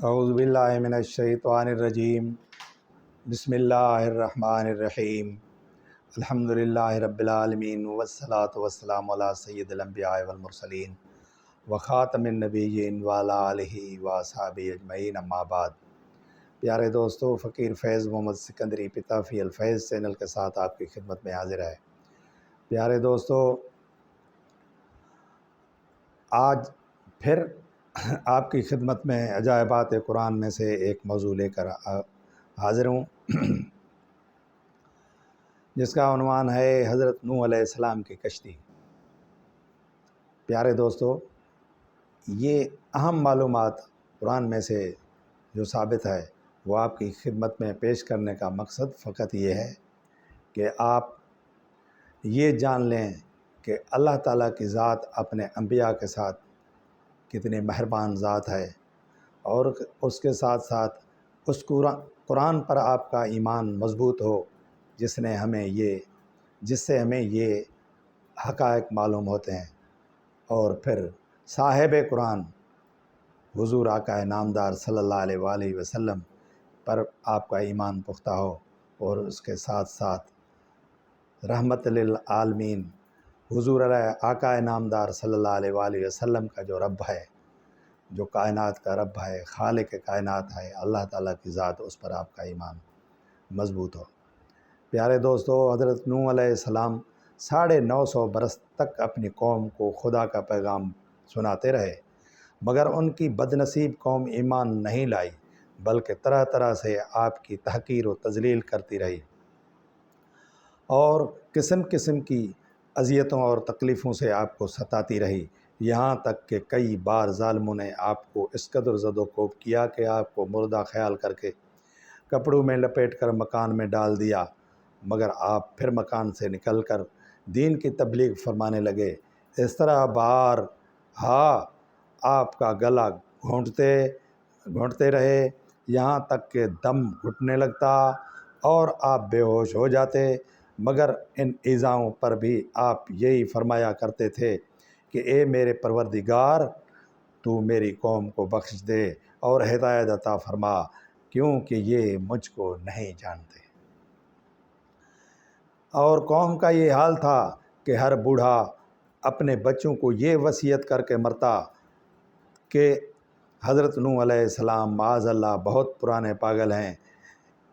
اعوذ باللہ من الشیطان الرجیم بسم اللہ الرحمن الرحیم الحمدللہ رب العالمین والصلاة والسلام علی سید الانبیاء والمرسلین وخاتم النبیین وعلی آلہ واصحابہ اجمعین، اما بعد۔ پیارے دوستو، فقیر فیض محمد سکندری پتا فی الفیض چینل کے ساتھ آپ کی خدمت میں حاضر ہے۔ پیارے دوستو، آج پھر آپ کی خدمت میں عجائبات قرآن میں سے ایک موضوع لے کر حاضر ہوں، جس کا عنوان ہے حضرت نوح علیہ السلام کی کشتی۔ پیارے دوستو، یہ اہم معلومات قرآن میں سے جو ثابت ہے وہ آپ کی خدمت میں پیش کرنے کا مقصد فقط یہ ہے کہ آپ یہ جان لیں کہ اللہ تعالیٰ کی ذات اپنے انبیاء کے ساتھ کتنی مہربان ذات ہے، اور اس کے ساتھ ساتھ اس قرآن پر آپ کا ایمان مضبوط ہو جس سے ہمیں یہ حقائق معلوم ہوتے ہیں، اور پھر صاحب قرآن حضور آقا نامدار صلی اللہ علیہ وآلہ وسلم پر آپ کا ایمان پختہ ہو، اور اس کے ساتھ ساتھ رحمت للعالمین حضور آقا نامدار صلی اللہ علیہ وآلہ وسلم کا جو رب ہے، جو کائنات کا رب ہے، خالق کائنات ہے، اللہ تعالیٰ کی ذات، اس پر آپ کا ایمان مضبوط ہو۔ پیارے دوستو، حضرت نوح علیہ السلام 950 برس تک اپنی قوم کو خدا کا پیغام سناتے رہے، مگر ان کی بدنصیب قوم ایمان نہیں لائی، بلکہ طرح طرح سے آپ کی تحقیر و تذلیل کرتی رہی، اور قسم قسم کی اذیتوں اور تکلیفوں سے آپ کو ستاتی رہی، یہاں تک کہ کئی بار ظالموں نے آپ کو اس قدر زد و کوب کیا کہ آپ کو مردہ خیال کر کے کپڑوں میں لپیٹ کر مکان میں ڈال دیا، مگر آپ پھر مکان سے نکل کر دین کی تبلیغ فرمانے لگے۔ اس طرح بار آپ کا گلا گھونٹتے رہے، یہاں تک کہ دم گھٹنے لگتا اور آپ بے ہوش ہو جاتے، مگر ان ایذاؤں پر بھی آپ یہی فرمایا کرتے تھے کہ اے میرے پروردگار، تو میری قوم کو بخش دے اور ہدایت عطا فرما، کیونکہ یہ مجھ کو نہیں جانتے۔ اور قوم کا یہ حال تھا کہ ہر بوڑھا اپنے بچوں کو یہ وصیت کر کے مرتا کہ حضرت نوح علیہ السلام معاذ اللہ بہت پرانے پاگل ہیں،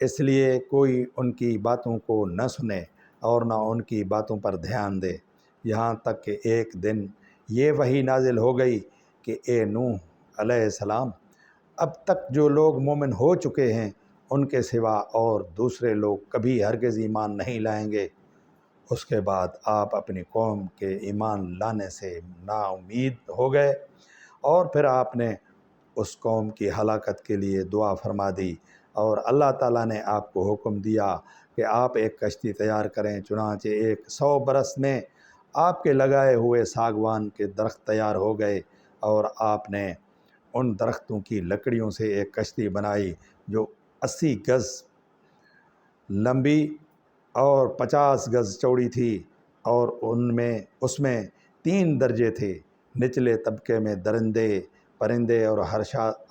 اس لیے کوئی ان کی باتوں کو نہ سنے اور نہ ان کی باتوں پر دھیان دے، یہاں تک کہ ایک دن یہ وحی نازل ہو گئی کہ اے نوح علیہ السلام، اب تک جو لوگ مومن ہو چکے ہیں ان کے سوا اور دوسرے لوگ کبھی ہرگز ایمان نہیں لائیں گے۔ اس کے بعد آپ اپنی قوم کے ایمان لانے سے نا امید ہو گئے، اور پھر آپ نے اس قوم کی ہلاکت کے لیے دعا فرما دی، اور اللہ تعالیٰ نے آپ کو حکم دیا کہ آپ ایک کشتی تیار کریں۔ چنانچہ 100 برس میں آپ کے لگائے ہوئے ساگوان کے درخت تیار ہو گئے، اور آپ نے ان درختوں کی لکڑیوں سے ایک کشتی بنائی جو 80 گز لمبی اور 50 گز چوڑی تھی، اور اس میں 3 درجے تھے، نچلے طبقے میں درندے پرندے اور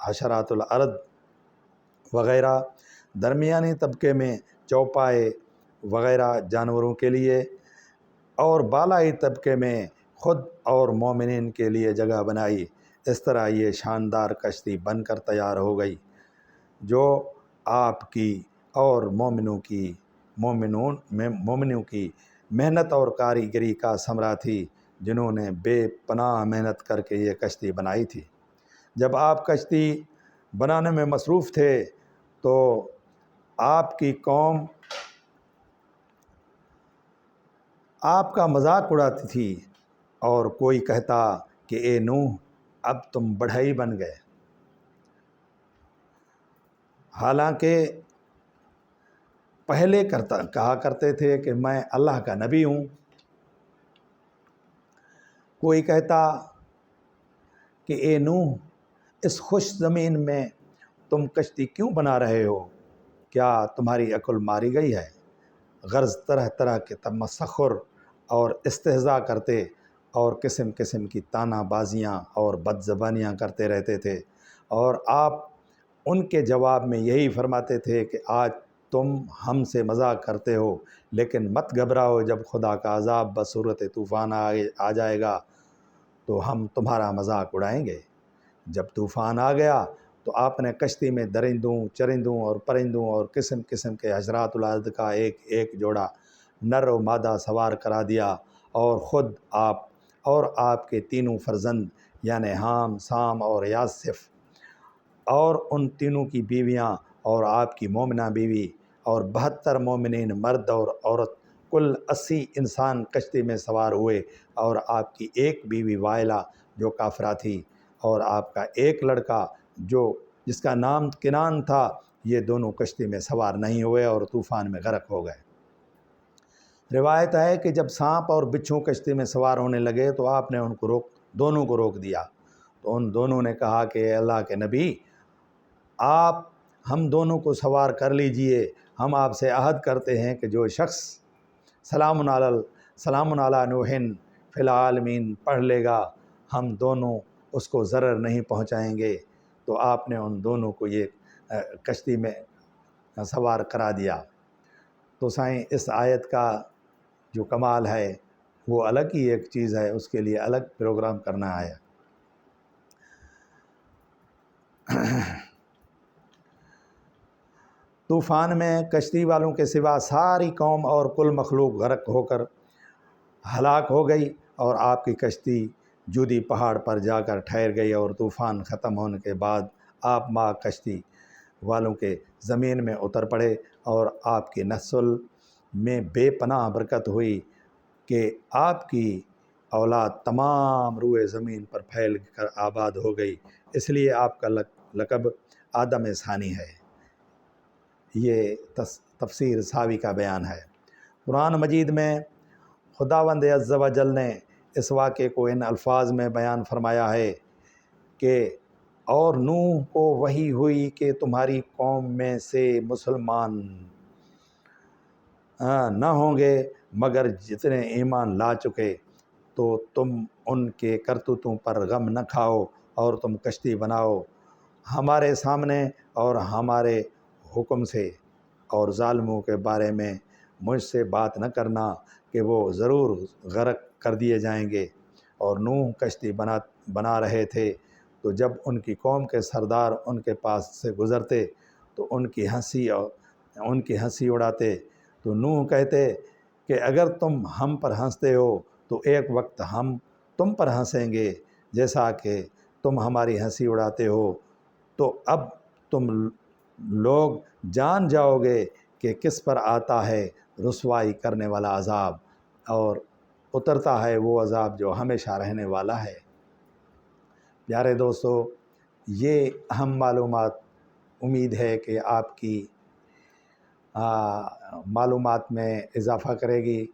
حشرات الارض وغیرہ، درمیانی طبقے میں چوپائے وغیرہ جانوروں کے لیے، اور بالائی طبقے میں خود اور مومنین کے لیے جگہ بنائی۔ اس طرح یہ شاندار کشتی بن کر تیار ہو گئی، جو آپ کی اور مومنوں کی محنت اور کاریگری کا ثمرہ تھی، جنہوں نے بے پناہ محنت کر کے یہ کشتی بنائی تھی۔ جب آپ کشتی بنانے میں مصروف تھے تو آپ کی قوم آپ کا مذاق اڑاتی تھی، اور کوئی کہتا کہ اے نوح، اب تم بڑھئی بن گئے، حالانکہ پہلے کہا کرتے تھے کہ میں اللہ کا نبی ہوں۔ کوئی کہتا کہ اے نوح، اس خوش زمین میں تم کشتی کیوں بنا رہے ہو؟ کیا تمہاری عقل ماری گئی ہے؟ غرض طرح طرح کے تمسخر اور استہزاء کرتے، اور قسم قسم کی تانہ بازیاں اور بد زبانیاں کرتے رہتے تھے، اور آپ ان کے جواب میں یہی فرماتے تھے کہ آج تم ہم سے مذاق کرتے ہو، لیکن مت گھبراؤ، جب خدا کا عذاب بصورت طوفان آ جائے گا تو ہم تمہارا مذاق اڑائیں گے۔ جب طوفان آ گیا تو آپ نے کشتی میں درندوں، چرندوں اور پرندوں اور قسم قسم کے حشرات الارض کا ایک ایک جوڑا نر و مادہ سوار کرا دیا، اور خود آپ اور آپ کے تینوں فرزند یعنی حام، سام اور یاسف، اور ان تینوں کی بیویاں، اور آپ کی مومنہ بیوی، اور 72 مومنین مرد اور عورت، کل 80 انسان کشتی میں سوار ہوئے، اور آپ کی ایک بیوی وائلہ جو کافرہ تھی، اور آپ کا ایک لڑکا جس کا نام کنان تھا، یہ دونوں کشتی میں سوار نہیں ہوئے اور طوفان میں غرق ہو گئے۔ روایت ہے کہ جب سانپ اور بچھو کشتی میں سوار ہونے لگے تو آپ نے دونوں کو روک دیا، تو ان دونوں نے کہا کہ اے اللہ کے نبی، آپ ہم دونوں کو سوار کر لیجئے، ہم آپ سے عہد کرتے ہیں کہ جو شخص سلام علی نوح فی العالمین پڑھ لے گا، ہم دونوں اس کو ضرر نہیں پہنچائیں گے۔ تو آپ نے ان دونوں کو یہ کشتی میں سوار کرا دیا۔ تو سائیں اس آیت کا جو کمال ہے وہ الگ ہی ایک چیز ہے، اس کے لیے الگ پروگرام کرنا ہے۔ طوفان میں کشتی والوں کے سوا ساری قوم اور کل مخلوق غرق ہو کر ہلاک ہو گئی، اور آپ کی کشتی جودی پہاڑ پر جا کر ٹھہر گئی، اور طوفان ختم ہونے کے بعد آپ ماں کشتی والوں کے زمین میں اتر پڑے، اور آپ کی نسل میں بے پناہ برکت ہوئی کہ آپ کی اولاد تمام روئے زمین پر پھیل کر آباد ہو گئی، اس لیے آپ کا لقب آدم ثانی ہے۔ یہ تفسیر ساوی کا بیان ہے۔ قرآن مجید میں خداوند عز و جل نے اس واقعے کو ان الفاظ میں بیان فرمایا ہے کہ اور نوح کو وحی ہوئی کہ تمہاری قوم میں سے مسلمان نہ ہوں گے مگر جتنے ایمان لا چکے، تو تم ان کے کرتوتوں پر غم نہ کھاؤ، اور تم کشتی بناؤ ہمارے سامنے اور ہمارے حکم سے، اور ظالموں کے بارے میں مجھ سے بات نہ کرنا کہ وہ ضرور غرق کر دیے جائیں گے۔ اور نوح کشتی بنا رہے تھے، تو جب ان کی قوم کے سردار ان کے پاس سے گزرتے تو ان کی ہنسی اڑاتے، تو نوح کہتے کہ اگر تم ہم پر ہنستے ہو تو ایک وقت ہم تم پر ہنسیں گے، جیسا کہ تم ہماری ہنسی اڑاتے ہو، تو اب تم لوگ جان جاؤ گے کہ کس پر آتا ہے رسوائی کرنے والا عذاب، اور اترتا ہے وہ عذاب جو ہمیشہ رہنے والا ہے۔ پیارے دوستو، یہ اہم معلومات امید ہے کہ آپ کی معلومات میں اضافہ کرے گی،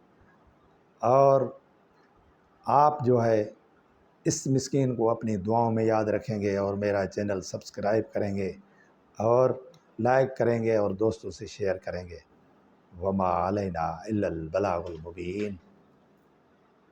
اور آپ جو ہے اس مسکین کو اپنی دعاؤں میں یاد رکھیں گے، اور میرا چینل سبسکرائب کریں گے، اور لائک کریں گے، اور دوستوں سے شیئر کریں گے۔ وما علینا الا البلاغ المبین۔